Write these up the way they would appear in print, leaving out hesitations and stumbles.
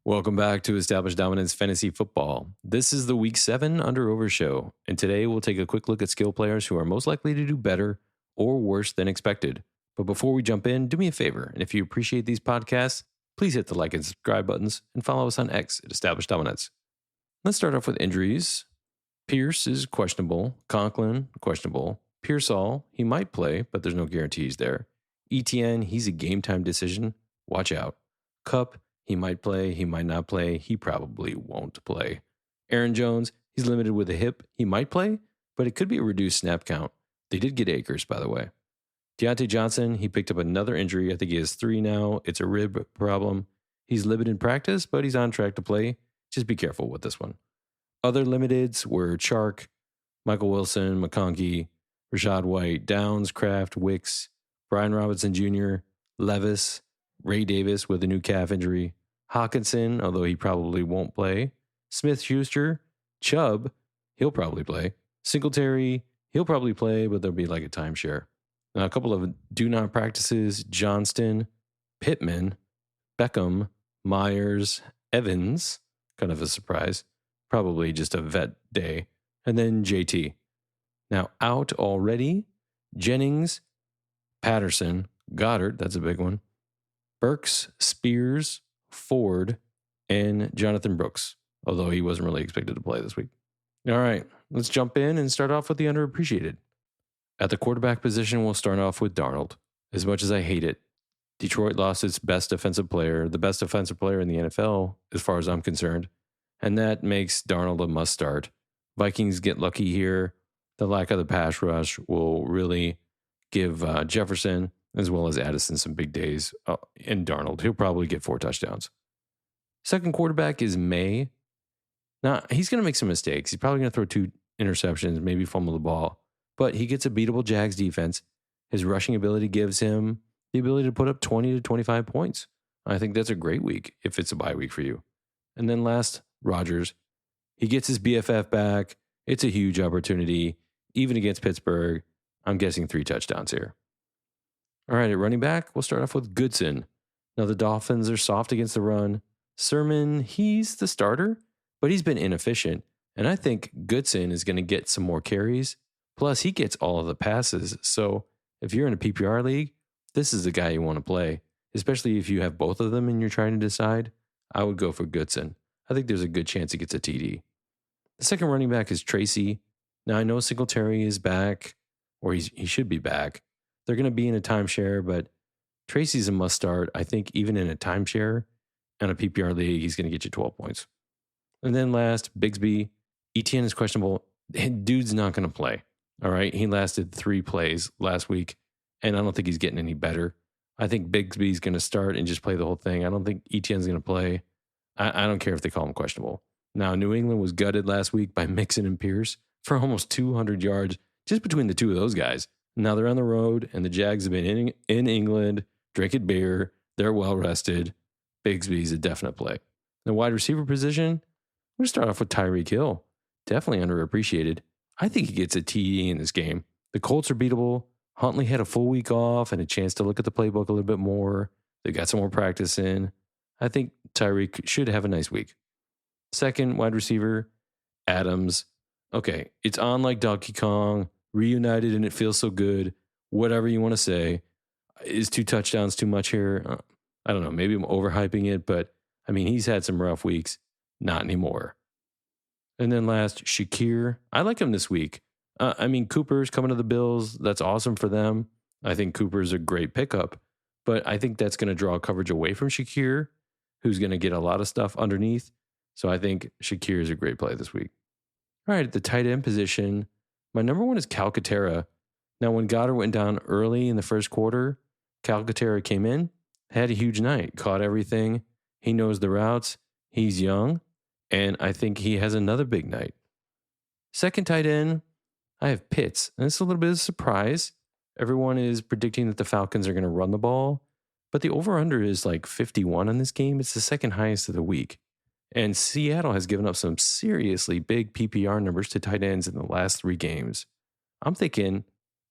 Welcome back to Established Dominance Fantasy Football. This is the Week 7 Under Over show, and today we'll take a quick look at skill players who are most likely to do better or worse than expected. But before we jump in, do me a favor, and if you appreciate these podcasts, please hit the like and subscribe buttons and follow us on X at Established Dominance. Let's start off with injuries. Pierce is questionable. Conklin, questionable. Pearsall, he might play, but there's no guarantees there. ETN, he's a game time decision. Watch out. Cup, he might play, he might not play, he probably won't play. Aaron Jones, he's limited with a hip. He might play, but it could be a reduced snap count. They did get Akers, by the way. Deontay Johnson, he picked up another injury. I think he has 3 now. It's a rib problem. He's limited in practice, but he's on track to play. Just be careful with this one. Other limiteds were Chark, Michael Wilson, McConkey, Rashad White, Downs, Kraft, Wicks, Brian Robinson Jr., Levis, Ray Davis with a new calf injury, Hawkinson, although he probably won't play, Smith-Schuster, Chubb, he'll probably play, Singletary, he'll probably play, but there'll be like a timeshare. Now, a couple of do not practices, Johnston, Pittman, Beckham, Myers, Evans, kind of a surprise, probably just a vet day, and then JT. Now, out already, Jennings, Patterson, Goddard, that's a big one, Burks, Spears, Ford, and Jonathan Brooks, although he wasn't really expected to play this week. All right, let's jump in and start off with the underappreciated. At the quarterback position, we'll start off with Darnold. As much as I hate it, Detroit lost its best defensive player, the best defensive player in the NFL, as far as I'm concerned, and that makes Darnold a must start. Vikings get lucky here. The lack of the pass rush will really give Jefferson as well as Addison some big days. And Darnold, he'll probably get 4 touchdowns. Second quarterback is May. Now, he's going to make some mistakes. He's probably going to throw 2 interceptions, maybe fumble the ball. But he gets a beatable Jags defense. His rushing ability gives him the ability to put up 20 to 25 points. I think that's a great week if it's a bye week for you. And then last, Rodgers. He gets his BFF back. It's a huge opportunity. Even against Pittsburgh, I'm guessing 3 touchdowns here. All right, at running back, we'll start off with Goodson. Now, the Dolphins are soft against the run. Sermon, he's the starter, but he's been inefficient. And I think Goodson is going to get some more carries. Plus, he gets all of the passes. So if you're in a PPR league, this is the guy you want to play, especially if you have both of them and you're trying to decide. I would go for Goodson. I think there's a good chance he gets a TD. The second running back is Tracy. Now, I know Singletary is back, or he should be back. They're going to be in a timeshare, but Tracy's a must start. I think even in a timeshare and a PPR league, he's going to get you 12 points. And then last, Bigsby. ETN is questionable. Dude's not going to play. All right. He lasted 3 plays last week, and I don't think he's getting any better. I think Bigsby's going to start and just play the whole thing. I don't think ETN's going to play. I don't care if they call him questionable. Now, New England was gutted last week by Mixon and Pierce for almost 200 yards just between the two of those guys. Now they're on the road, and the Jags have been in England, drinking beer. They're well rested. Bigsby's a definite play. The wide receiver position, I'm going to start off with Tyreek Hill. Definitely underappreciated. I think he gets a TD in this game. The Colts are beatable. Huntley had a full week off and a chance to look at the playbook a little bit more. They got some more practice in. I think Tyreek should have a nice week. Second wide receiver, Adams. Okay, it's on like Donkey Kong, reunited, and it feels so good. Whatever you want to say. Is 2 touchdowns too much here? I don't know. Maybe I'm overhyping it, but I mean, he's had some rough weeks. Not anymore. And then last, Shakir. I like him this week. I mean, Cooper's coming to the Bills. That's awesome for them. I think Cooper's a great pickup, but I think that's going to draw coverage away from Shakir, who's going to get a lot of stuff underneath. So I think Shakir is a great play this week. All right, at the tight end position, my number 1 is Calcaterra. Now, when Goddard went down early in the first quarter, Calcaterra came in, had a huge night, caught everything. He knows the routes. He's young, and I think he has another big night. Second tight end, I have Pitts, and it's a little bit of a surprise. Everyone is predicting that the Falcons are going to run the ball, but the over-under is like 51 on this game. It's the second highest of the week. And Seattle has given up some seriously big PPR numbers to tight ends in the last 3 games. I'm thinking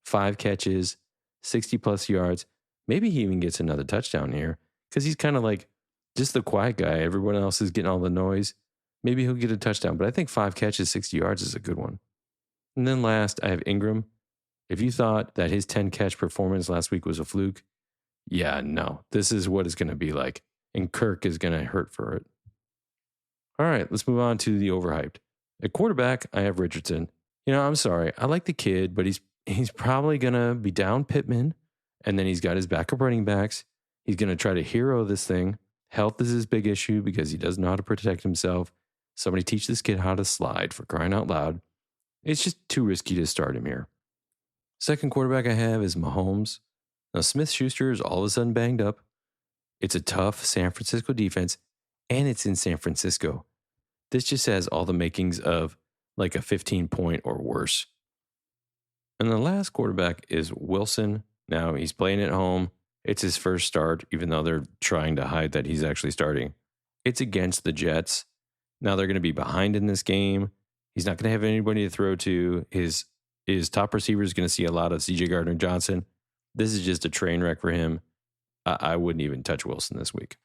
5 catches, 60 plus yards. Maybe he even gets another touchdown here because he's kind of like Just the quiet guy. Everyone else is getting all the noise. Maybe he'll get a touchdown, but I think 5 catches, 60 yards is a good one. And then last, I have Ingram. If you thought that his 10 catch performance last week was a fluke, yeah, no, this is what it's going to be like. And Kirk is going to hurt for it. All right, let's move on to the overhyped. At quarterback, I have Richardson. I'm sorry. I like the kid, but he's probably going to be down Pittman, and then he's got his backup running backs. He's going to try to hero this thing. Health is his big issue because he doesn't know how to protect himself. Somebody teach this kid how to slide, for crying out loud. It's just too risky to start him here. Second quarterback I have is Mahomes. Now, Smith-Schuster is all of a sudden banged up. It's a tough San Francisco defense, and it's in San Francisco. This just has all the makings of like a 15-point or worse. And the last quarterback is Wilson. Now, he's playing at home. It's his first start, even though they're trying to hide that he's actually starting. It's against the Jets. Now, they're going to be behind in this game. He's not going to have anybody to throw to. His top receiver is going to see a lot of C.J. Gardner-Johnson. This is just a train wreck for him. I wouldn't even touch Wilson this week.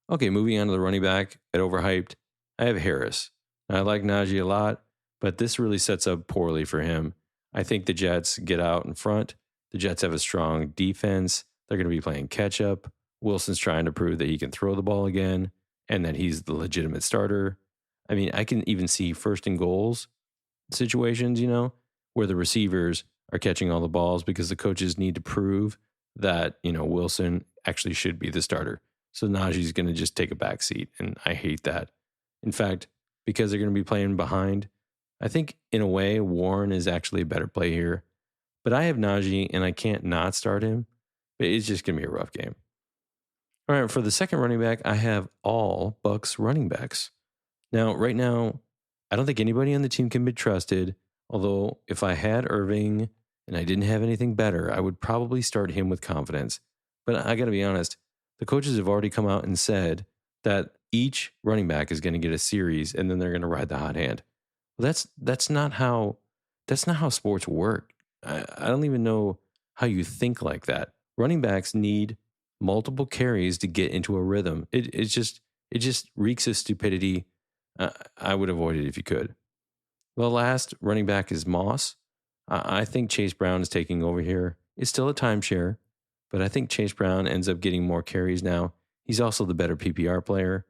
Okay, moving on to the running back at overhyped, I have Harris. I like Najee a lot, but this really sets up poorly for him. I think the Jets get out in front. The Jets have a strong defense. They're going to be playing catch up. Wilson's trying to prove that he can throw the ball again and that he's the legitimate starter. I mean, I can even see first and goals situations, where the receivers are catching all the balls because the coaches need to prove that, Wilson actually should be the starter. So Najee's going to just take a back seat, and I hate that. In fact, because they're going to be playing behind, I think in a way Warren is actually a better play here. But I have Najee, and I can't not start him. But it's just going to be a rough game. All right, for the second running back, I have all Bucs running backs. Now, right now, I don't think anybody on the team can be trusted. Although, if I had Irving and I didn't have anything better, I would probably start him with confidence. But I got to be honest, the coaches have already come out and said that each running back is going to get a series, and then they're going to ride the hot hand. Well, that's not how sports work. I don't even know how you think like that. Running backs need multiple carries to get into a rhythm. It just reeks of stupidity. I would avoid it if you could. The last running back is Moss. I think Chase Brown is taking over here. It's still a timeshare, but I think Chase Brown ends up getting more carries now. He's also the better PPR player.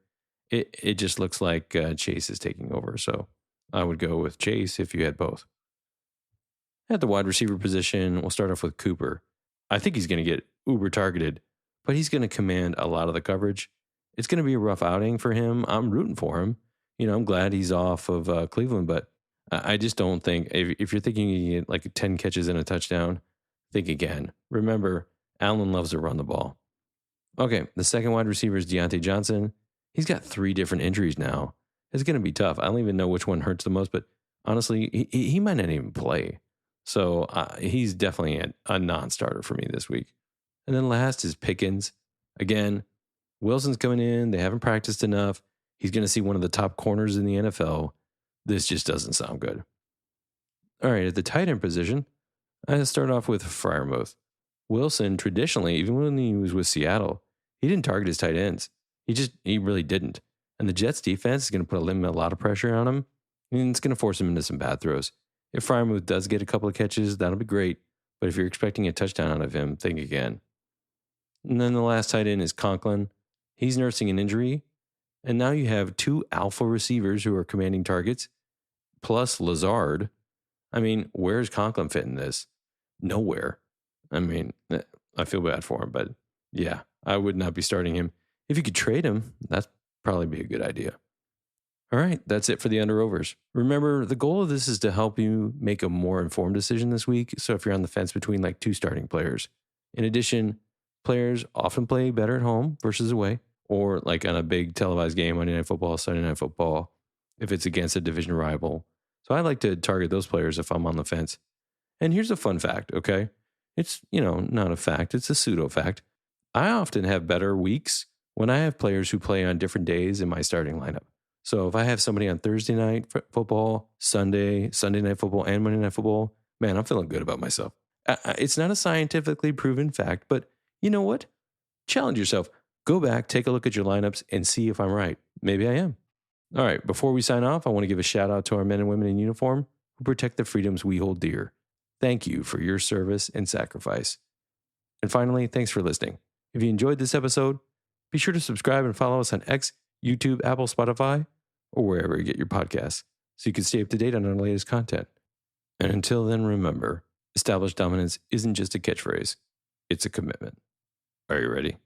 It just looks like Chase is taking over, so I would go with Chase if you had both. At the wide receiver position, we'll start off with Cooper. I think he's going to get uber targeted, but he's going to command a lot of the coverage. It's going to be a rough outing for him. I'm rooting for him. I'm glad he's off of Cleveland, but I just don't think, if you're thinking you get like 10 catches and a touchdown, think again. Remember, Allen loves to run the ball. Okay, the second wide receiver is Deontay Johnson. He's got 3 different injuries now. It's going to be tough. I don't even know which one hurts the most, but honestly, he might not even play. So he's definitely a non-starter for me this week. And then last is Pickens. Again, Wilson's coming in. They haven't practiced enough. He's going to see one of the top corners in the NFL. This just doesn't sound good. All right, at the tight end position, I start off with Freiermuth. Wilson, traditionally, even when he was with Seattle, he didn't target his tight ends. He really didn't. And the Jets defense is going to put a lot of pressure on him, and it's going to force him into some bad throws. If Freiermuth does get a couple of catches, that'll be great. But if you're expecting a touchdown out of him, think again. And then the last tight end is Conklin. He's nursing an injury. And now you have 2 alpha receivers who are commanding targets, plus Lazard. I mean, where's Conklin fit in this? Nowhere. I mean, I feel bad for him, but yeah, I would not be starting him. If you could trade him, that'd probably be a good idea. All right, that's it for the under-overs. Remember, the goal of this is to help you make a more informed decision this week. So if you're on the fence between like 2 starting players. In addition, players often play better at home versus away, or like on a big televised game, Monday Night Football, Sunday Night Football, if it's against a division rival. So I like to target those players if I'm on the fence. And here's a fun fact, okay? It's, not a fact, it's a pseudo fact. I often have better weeks when I have players who play on different days in my starting lineup. So if I have somebody on Thursday night football, Sunday night football, and Monday night football, man, I'm feeling good about myself. It's not a scientifically proven fact, but you know what? Challenge yourself. Go back, take a look at your lineups, and see if I'm right. Maybe I am. All right, before we sign off, I want to give a shout out to our men and women in uniform who protect the freedoms we hold dear. Thank you for your service and sacrifice. And finally, thanks for listening. If you enjoyed this episode, be sure to subscribe and follow us on X, YouTube, Apple, Spotify, or wherever you get your podcasts so you can stay up to date on our latest content. And until then, remember, established dominance isn't just a catchphrase, it's a commitment. Are you ready?